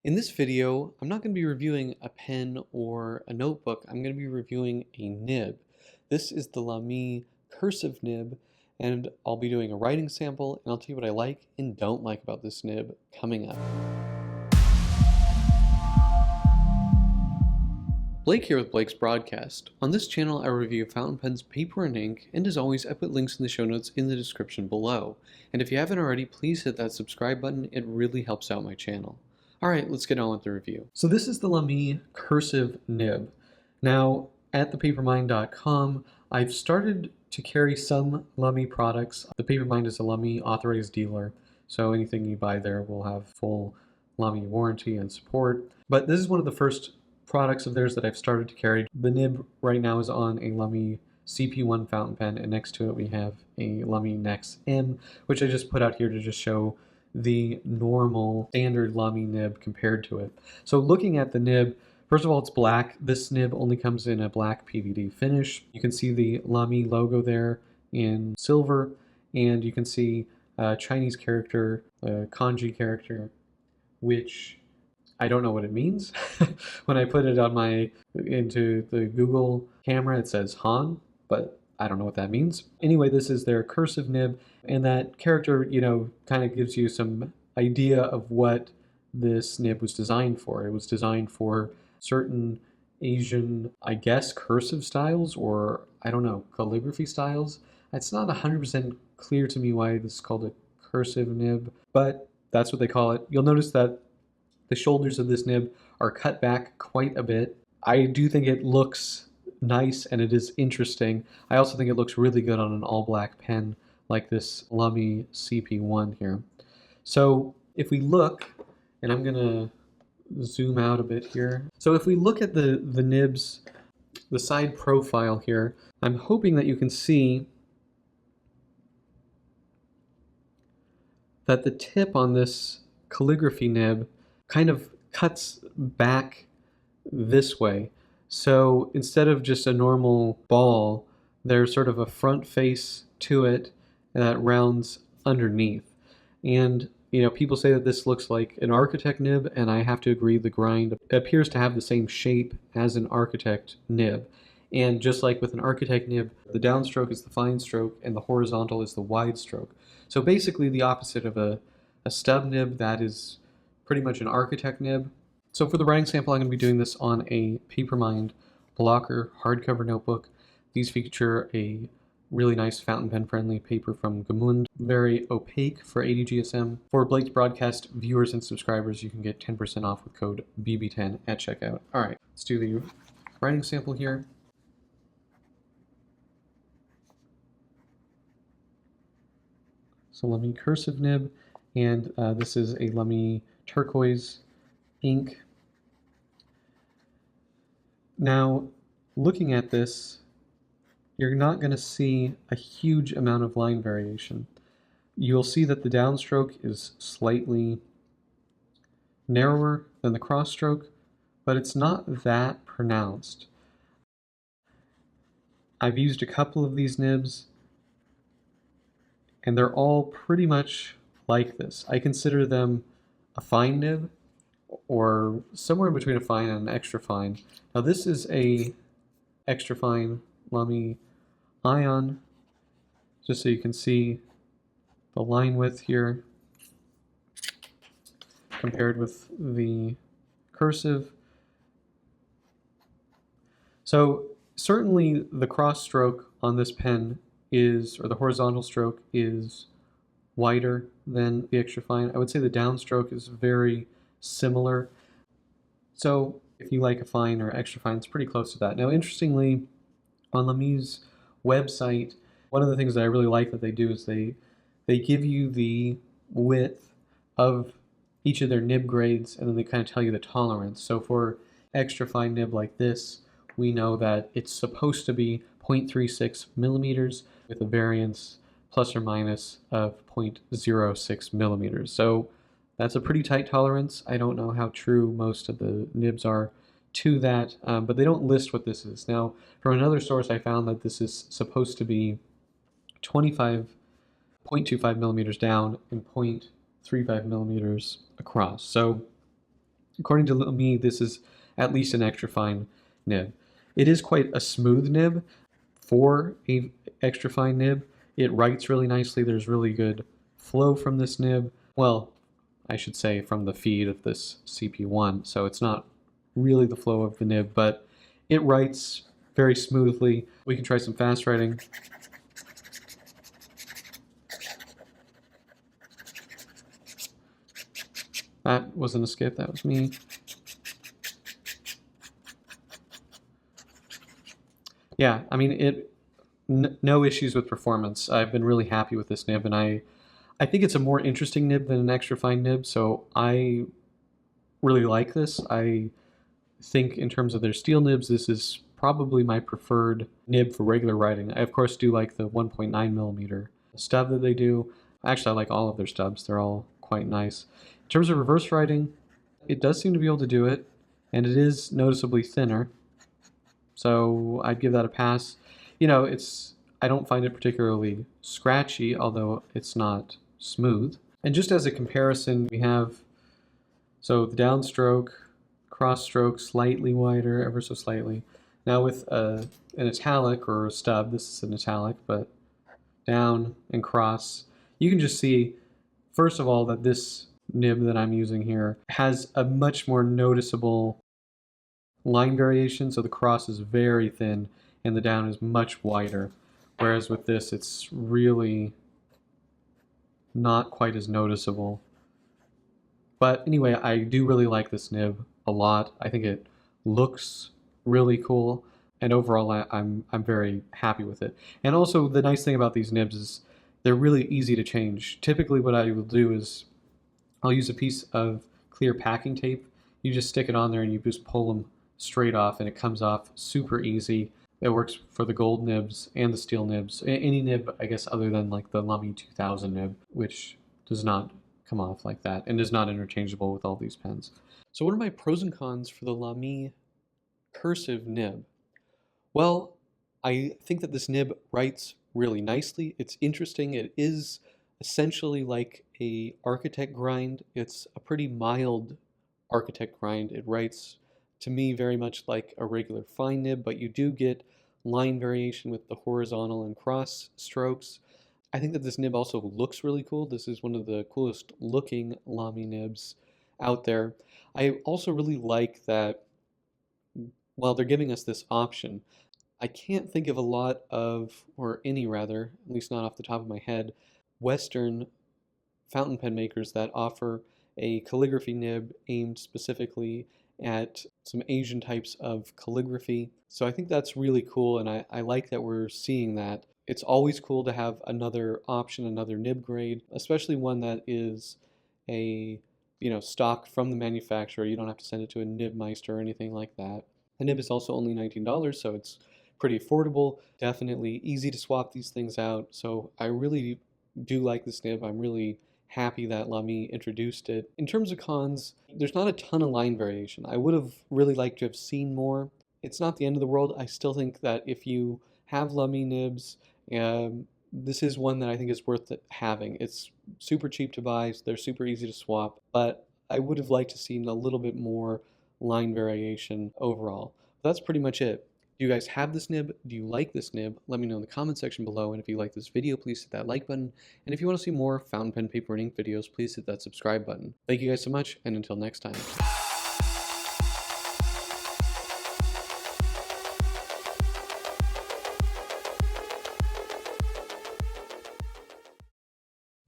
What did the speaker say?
In this video, I'm not going to be reviewing a pen or a notebook. I'm going to be reviewing a nib. This is the Lamy Cursive nib, and I'll be doing a writing sample, and I'll tell you what I like and don't like about this nib coming up. Blake here with Blake's Broadcast. On this channel, I review fountain pens, paper, and ink, and as always, I put links in the show notes in the description below. And if you haven't already, please hit that subscribe button. It really helps out my channel. Alright, let's get on with the review. So this is the Lamy Cursive nib. Now, at thepapermind.com, I've started to carry some Lamy products. The Papermind is a Lamy authorized dealer, so anything you buy there will have full Lamy warranty and support. But this is one of the first products of theirs that I've started to carry. The nib right now is on a Lamy CP1 fountain pen, and next to it we have a Lamy M, which I just put out here to just show the normal standard Lamy nib compared to it. So looking at the nib, first of all, it's black. This nib only comes in a black PVD finish. You can see the Lamy logo there in silver, and you can see a Chinese character, a kanji character, which I don't know what it means. When I put it on into the Google camera, it says Han, but I don't know what that means. Anyway, this is their cursive nib, and that character, kind of gives you some idea of what this nib was designed for. It was designed for certain Asian, I guess, cursive styles, or I don't know, calligraphy styles. It's not 100% clear to me why this is called a cursive nib, but that's what they call it. You'll notice that the shoulders of this nib are cut back quite a bit. I do think it looks nice and it is interesting. I also think it looks really good on an all-black pen like this Lamy CP1 here. So if we look, and I'm gonna zoom out a bit here. So if we look at the nibs, the side profile here, I'm hoping that you can see that the tip on this calligraphy nib kind of cuts back this way. So instead of just a normal ball, there's sort of a front face to it that rounds underneath. And people say that this looks like an architect nib, and I have to agree, the grind appears to have the same shape as an architect nib. And just like with an architect nib, the downstroke is the fine stroke and the horizontal is the wide stroke. So basically the opposite of a stub nib that is pretty much an architect nib. So for the writing sample, I'm going to be doing this on a Papermind blocker hardcover notebook. These feature a really nice fountain pen friendly paper from Gamund, very opaque for 80 GSM. For Blake's Broadcast viewers and subscribers, you can get 10% off with code BB10 at checkout. All right, let's do the writing sample here. So Lamy Cursive nib, and this is a Lamy turquoise ink. Now, looking at this, you're not going to see a huge amount of line variation. You'll see that the downstroke is slightly narrower than the cross-stroke, but it's not that pronounced. I've used a couple of these nibs, and they're all pretty much like this. I consider them a fine nib, or somewhere in between a fine and an extra fine. Now this is a extra fine Lamy Ion, just so you can see the line width here compared with the cursive. So certainly the cross stroke on this pen or the horizontal stroke is wider than the extra fine. I would say the downstroke is very similar. So if you like a fine or extra fine, it's pretty close to that. Now, interestingly, on Lamy's website, one of the things that I really like that they do is they give you the width of each of their nib grades, and then they kind of tell you the tolerance. So for extra fine nib like this, we know that it's supposed to be 0.36 millimeters with a variance plus or minus of 0.06 millimeters. So that's a pretty tight tolerance. I don't know how true most of the nibs are to that, but they don't list what this is. Now, from another source, I found that this is supposed to be 0.25 millimeters down and 0.35 millimeters across. So according to me, this is at least an extra fine nib. It is quite a smooth nib for a extra fine nib. It writes really nicely. There's really good flow from this nib. Well, I should say from the feed of this CP1, so it's not really the flow of the nib, but it writes very smoothly. We can try some fast writing. That wasn't a skip, that was me. Yeah, I mean, no issues with performance. I've been really happy with this nib, and I think it's a more interesting nib than an extra fine nib, so I really like this. I think in terms of their steel nibs, this is probably my preferred nib for regular writing. I of course do like the 1.9 millimeter stub that they do. Actually, I like all of their stubs. They're all quite nice. In terms of reverse writing, it does seem to be able to do it, and it is noticeably thinner. So I'd give that a pass. You know, I don't find it particularly scratchy, although it's not smooth. And just as a comparison, we have, so the downstroke, cross stroke slightly wider, ever so slightly. Now with an italic or a stub, this is an italic, but down and cross, you can just see, first of all, that this nib that I'm using here has a much more noticeable line variation, so the cross is very thin and the down is much wider, whereas with this it's really not quite as noticeable. But anyway, I do really like this nib a lot. I think it looks really cool, and overall I'm very happy with it. And also the nice thing about these nibs is they're really easy to change. Typically what I will do is I'll use a piece of clear packing tape. You just stick it on there and you just pull them straight off and it comes off super easy. It works for the gold nibs and the steel nibs. Any nib, I guess, other than like the Lamy 2000 nib, which does not come off like that and is not interchangeable with all these pens. So what are my pros and cons for the Lamy Cursive nib? Well, I think that this nib writes really nicely. It's interesting. It is essentially like a architect grind. It's a pretty mild architect grind. It writes to me very much like a regular fine nib, but you do get line variation with the horizontal and cross strokes. I think that this nib also looks really cool. This is one of the coolest looking Lamy nibs out there. I also really like that while they're giving us this option, I can't think of a lot of, or any rather, at least not off the top of my head, Western fountain pen makers that offer a calligraphy nib aimed specifically at some Asian types of calligraphy. So I think that's really cool, and I like that we're seeing that. It's always cool to have another option, another nib grade, especially one that is a stock from the manufacturer. You don't have to send it to a Nibmeister or anything like that. The nib is also only $19, so it's pretty affordable, definitely easy to swap these things out. So I really do like this nib. I'm really happy that Lamy introduced it. In terms of cons, there's not a ton of line variation. I would have really liked to have seen more. It's not the end of the world. I still think that if you have Lamy nibs, this is one that I think is worth having. It's super cheap to buy, so they're super easy to swap, but I would have liked to see a little bit more line variation overall. But that's pretty much it. Do you guys have this nib? Do you like this nib? Let me know in the comment section below, and if you like this video, please hit that like button, and if you want to see more fountain pen, paper, and ink videos, please hit that subscribe button. Thank you guys so much, and until next time.